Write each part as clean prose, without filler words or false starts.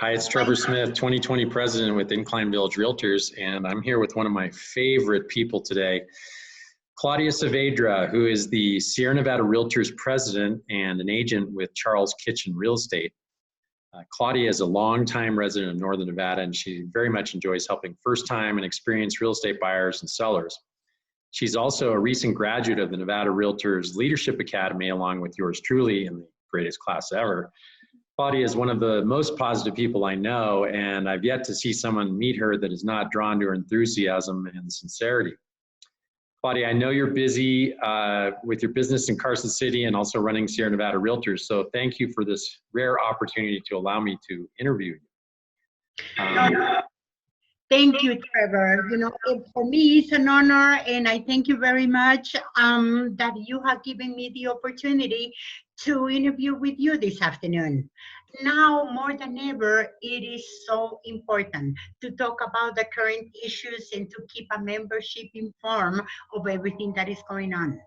Hi, it's Trevor Smith, 2020 president with Incline Village Realtors, and I'm here with one of my favorite people today, Claudia Saavedra, who is the Sierra Nevada Realtors president and an agent with Charles Kitchen Real Estate. Claudia is a longtime resident of Northern Nevada, and she very much enjoys helping first-time and experienced real estate buyers and sellers. She's also a recent graduate of the Nevada Realtors Leadership Academy, along with yours truly in the greatest class ever. Claudia is one of the most positive people I know, and I've yet to see someone meet her that is not drawn to her enthusiasm and sincerity. Claudia, I know you're busy with your business in Carson City and also running Sierra Nevada Realtors, so thank you for this rare opportunity to allow me to interview you. Thank you, Trevor. For me, it's an honor, and I thank you very much that you have given me the opportunity to interview with you this afternoon. Now, more than ever, it is so important to talk about the current issues and to keep a membership informed of everything that is going on.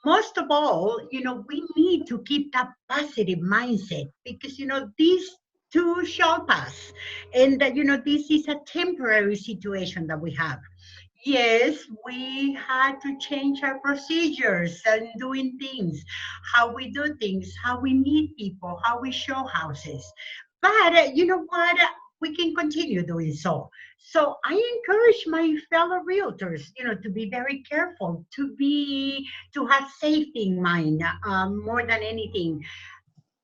Most of all, we need to keep that positive mindset because, these too shall pass. And, this is a temporary situation that we have. Yes, we had to change our procedures and doing things, how we do things, how we meet people, how we show houses. But you know what? We can continue doing so. So I encourage my fellow realtors, to be very careful, to have safety in mind more than anything.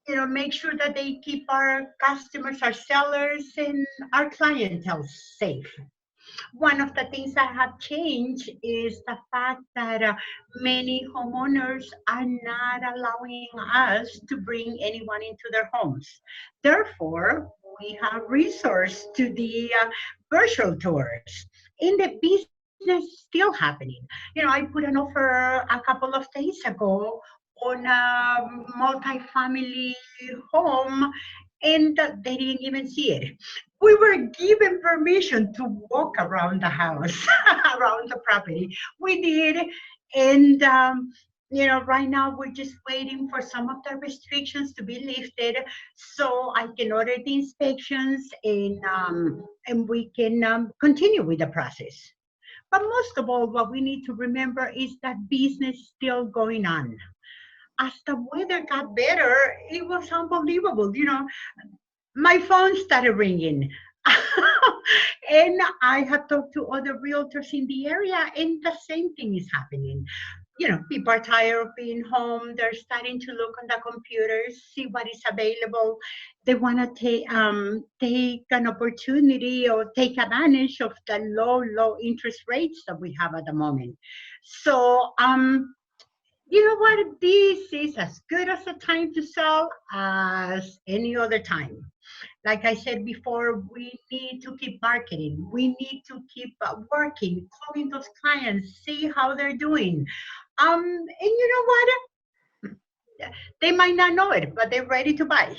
Make sure that they keep our customers, our sellers, and our clientele safe. One of the things that have changed is the fact that many homeowners are not allowing us to bring anyone into their homes. Therefore, we have resourced to the virtual tours. In the business still happening. I put an offer a couple of days ago on a multi-family home, and they didn't even see it. We were given permission to walk around the house, around the property. We did, and right now we're just waiting for some of the restrictions to be lifted, so I can order the inspections and we can continue with the process. But most of all, what we need to remember is that business is still going on. As the weather got better, it was unbelievable. My phone started ringing. And I have talked to other realtors in the area, and the same thing is happening. People are tired of being home. They're starting to look on the computers, see what is available. They want to take an opportunity or take advantage of the low interest rates that we have at the moment. So, you know what? This is as good as a time to sell as any other time. Like I said before, we need to keep marketing. We need to keep working, calling those clients, see how they're doing. And you know what? They might not know it, but they're ready to buy.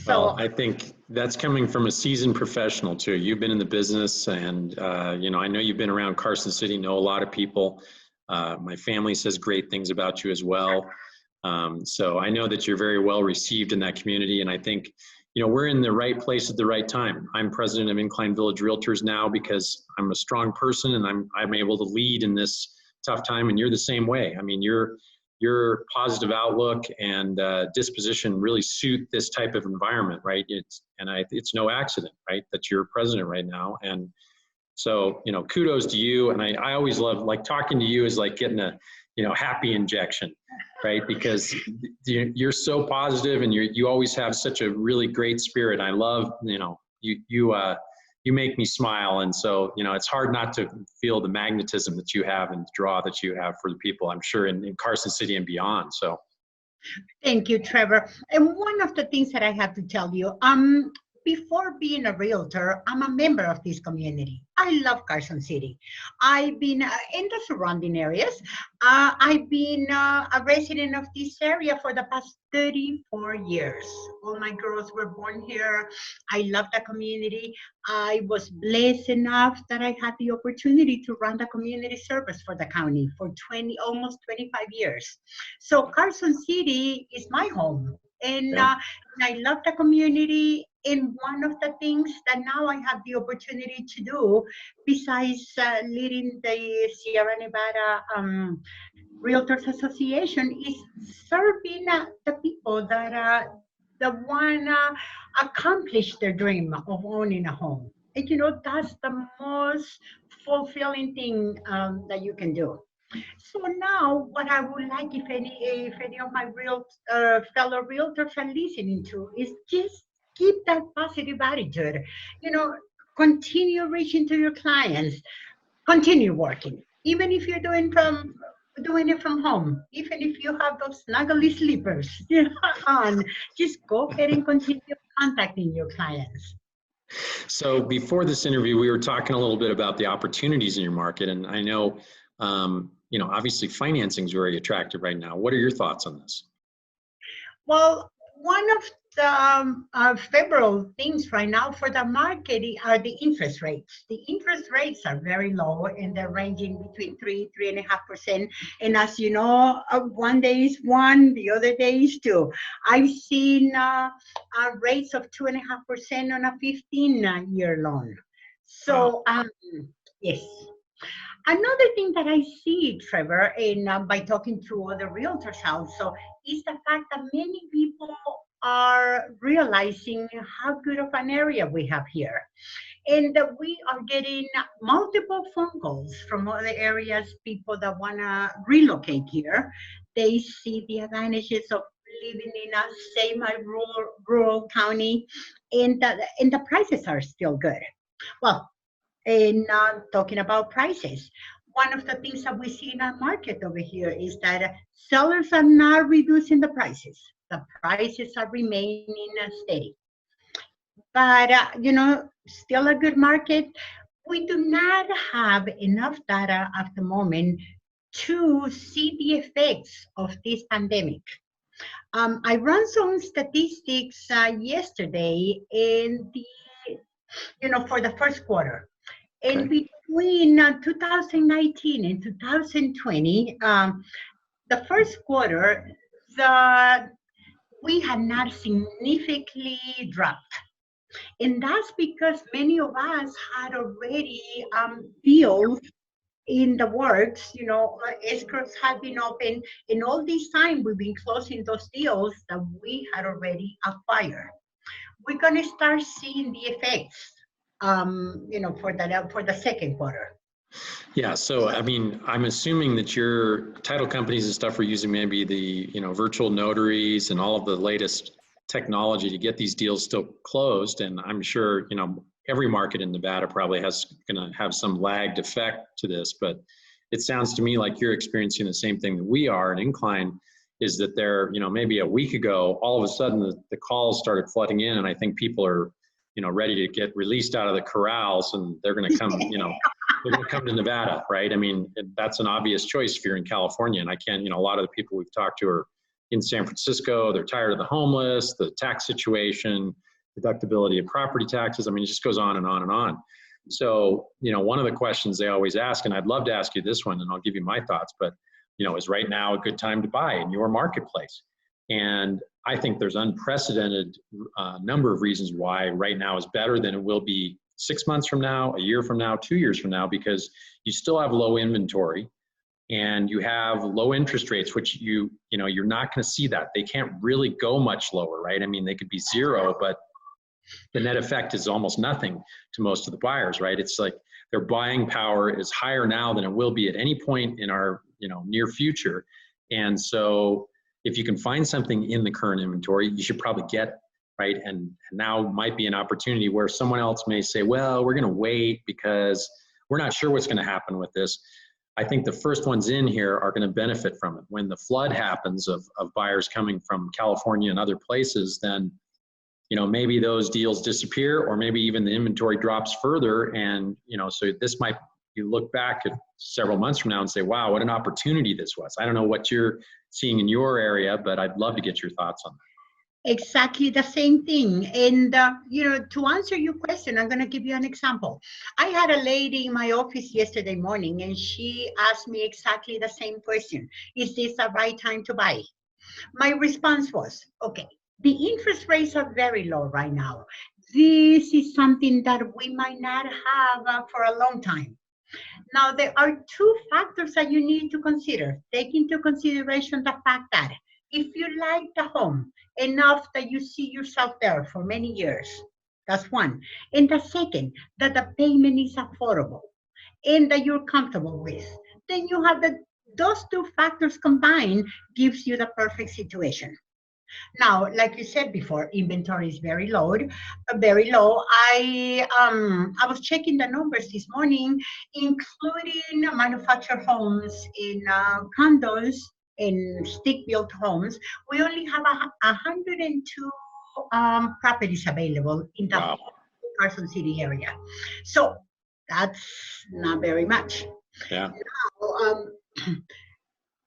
So I think that's coming from a seasoned professional too. You've been in the business, and I know you've been around Carson City, know a lot of people. My family says great things about you as well. So I know that you're very well received in that community, and I think we're in the right place at the right time. I'm president of Incline Village Realtors now because I'm a strong person and I'm able to lead in this tough time, and you're the same way. I mean, your positive outlook and disposition really suit this type of environment, right? It's no accident, right, that you're president right now. And so, kudos to you. And I always love, like, talking to you is like getting a, happy injection, right? Because you're so positive and you always have such a really great spirit. I love, you make me smile. And so, it's hard not to feel the magnetism that you have and the draw that you have for the people, I'm sure, in Carson City and beyond. So. Thank you, Trevor. And one of the things that I have to tell you, before being a realtor, I'm a member of this community. I love Carson City. I've been in the surrounding areas. I've been a resident of this area for the past 34 years. All my girls were born here. I love the community. I was blessed enough that I had the opportunity to run the community service for the county for almost 25 years. So Carson City is my home. And, Yeah. and I love the community. And one of the things that now I have the opportunity to do, besides leading the Sierra Nevada Realtors Association, is serving the people that want to accomplish their dream of owning a home. And that's the most fulfilling thing that you can do. So now, what I would like, if any of my fellow realtors are listening to, is just keep that positive attitude. You know, continue reaching to your clients, continue working, even if you're doing it from home, even if you have those snuggly slippers on, just go ahead and continue contacting your clients. So before this interview, we were talking a little bit about the opportunities in your market, and I know, obviously financing is very attractive right now. What are your thoughts on this? Well, one of the favorable things right now for the market are the interest rates. The interest rates are very low, and they're ranging between 3.5%. And as you know, one day is one, the other day is two. I've seen rates of 2.5% on a 15-year loan. So, yes. Another thing that I see, Trevor, and by talking to other realtors also, is the fact that many people are realizing how good of an area we have here. And that we are getting multiple phone calls from other areas, people that want to relocate here. They see the advantages of living in a semi-rural county, and the prices are still good. Well, and talking about prices, one of the things that we see in our market over here is that sellers are not reducing the prices. The prices are remaining steady. But, still a good market. We do not have enough data at the moment to see the effects of this pandemic. I ran some statistics yesterday for the first quarter. And Okay. between 2019 and 2020, the first quarter, we had not significantly dropped. And that's because many of us had already deals in the works, escrows had been open, and all this time we've been closing those deals that we had already acquired. We're going to start seeing the effects, for the second quarter. Yeah, so I mean, I'm assuming that your title companies and stuff are using maybe the, virtual notaries and all of the latest technology to get these deals still closed. And I'm sure, every market in Nevada probably going to have some lagged effect to this, but it sounds to me like you're experiencing the same thing that we are. And Incline is that there, maybe a week ago, all of a sudden the calls started flooding in, and I think people are, ready to get released out of the corrals, and they're going to come, they're going to come to Nevada, right? I mean, that's an obvious choice if you're in California. And I can't, a lot of the people we've talked to are in San Francisco. They're tired of the homeless, the tax situation, deductibility of property taxes. I mean, it just goes on and on and on. So, one of the questions they always ask, and I'd love to ask you this one, and I'll give you my thoughts, but, is right now a good time to buy in your marketplace? And I think there's unprecedented number of reasons why right now is better than it will be 6 months from now, a year from now, 2 years from now, because you still have low inventory and you have low interest rates, which you're not going to see that. They can't really go much lower, right? I mean, they could be zero, but the net effect is almost nothing to most of the buyers, right? It's like their buying power is higher now than it will be at any point in our, near future. And so if you can find something in the current inventory, you should probably get it, right? And now might be an opportunity where someone else may say, well, we're going to wait because we're not sure what's going to happen with this. I think the first ones in here are going to benefit from it. When the flood happens of buyers coming from California and other places, then maybe those deals disappear, or maybe even the inventory drops further. And, so this might, you look back at several months from now and say, wow, what an opportunity this was. I don't know what you're seeing in your area, but I'd love to get your thoughts on that. Exactly the same thing. And, to answer your question, I'm going to give you an example. I had a lady in my office yesterday morning, and she asked me exactly the same question. Is this the right time to buy? My response was, okay, the interest rates are very low right now. This is something that we might not have for a long time. Now, there are two factors that you need to consider. Take into consideration the fact that if you like the home enough that you see yourself there for many years, that's one. And the second, that the payment is affordable and that you're comfortable with, then you have those two factors combined gives you the perfect situation. Now, like you said before, inventory is very low. I was checking the numbers this morning, including manufactured homes in condos and stick-built homes. We only have 102 properties available in the Wow. Carson City area, so that's not very much. Yeah. Um,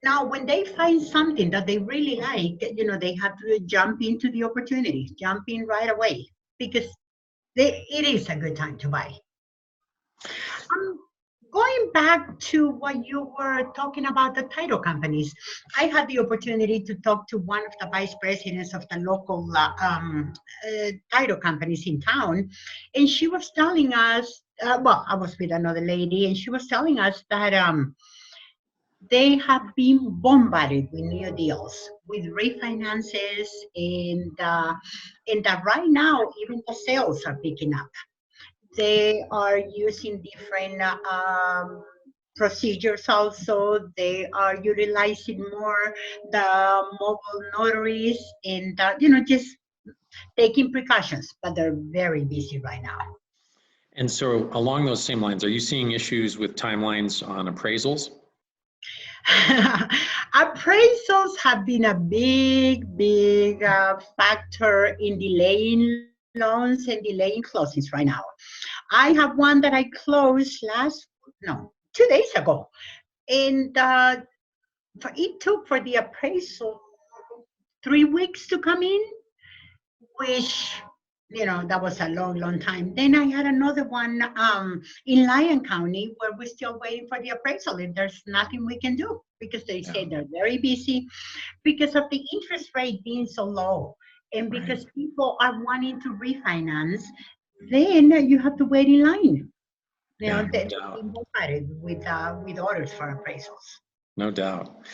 Now, when they find something that they really like, they have to jump into the opportunity, jump in right away because it is a good time to buy. Um, Going back to what you were talking about the title companies, I had the opportunity to talk to one of the vice presidents of the local title companies in town, and she was telling us, well, I was with another lady, and she was telling us that they have been bombarded with new deals, with refinances, and that right now even the sales are picking up. They are using different procedures also. They are utilizing more the mobile notaries and just taking precautions, but they're very busy right now. And so along those same lines, are you seeing issues with timelines on appraisals? Appraisals have been a big factor in delaying loans and delaying closings right now. I have one that I closed no, 2 days ago. And it took for the appraisal 3 weeks to come in, which that was a long time. Then I had another one in Lyon County where we're still waiting for the appraisal, and there's nothing we can do because they say they're very busy because of the interest rate being so low, and because people are wanting to refinance. Then you have to wait in line. Yeah, no They're doubt. being bombarded with orders for appraisals. No doubt.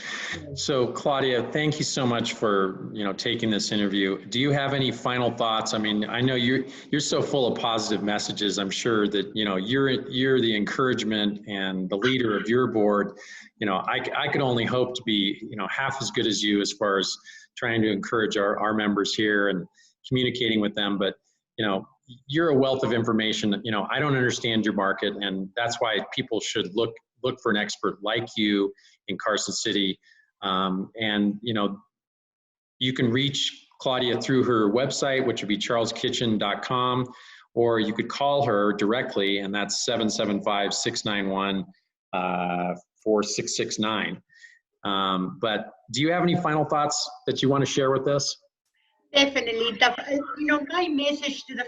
So Claudia, thank you so much for, taking this interview. Do you have any final thoughts? I mean, I know you're so full of positive messages. I'm sure that, you're the encouragement and the leader of your board. I could only hope to be, half as good as you as far as trying to encourage our members here and communicating with them. But, you're a wealth of information. I don't understand your market, and that's why people should look for an expert like you in Carson City. And you can reach Claudia through her website, which would be charleskitchen.com, or you could call her directly, and that's 775-691-4669. But do you have any final thoughts that you want to share with us? Definitely. My message to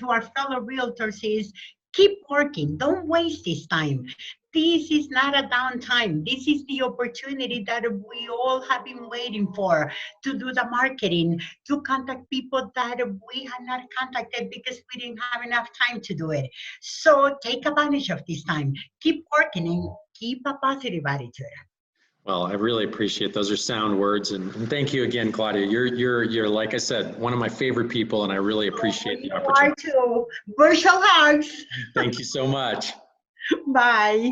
our fellow realtors is keep working. Don't waste this time. This is not a downtime. This is the opportunity that we all have been waiting for, to do the marketing, to contact people that we had not contacted because we didn't have enough time to do it. So take advantage of this time. Keep working and keep a positive attitude. Well, I really appreciate those are sound words, and thank you again, Claudia. You're like I said, one of my favorite people, and I really appreciate the opportunity. You are too. Virtual hugs. Thank you so much. Bye.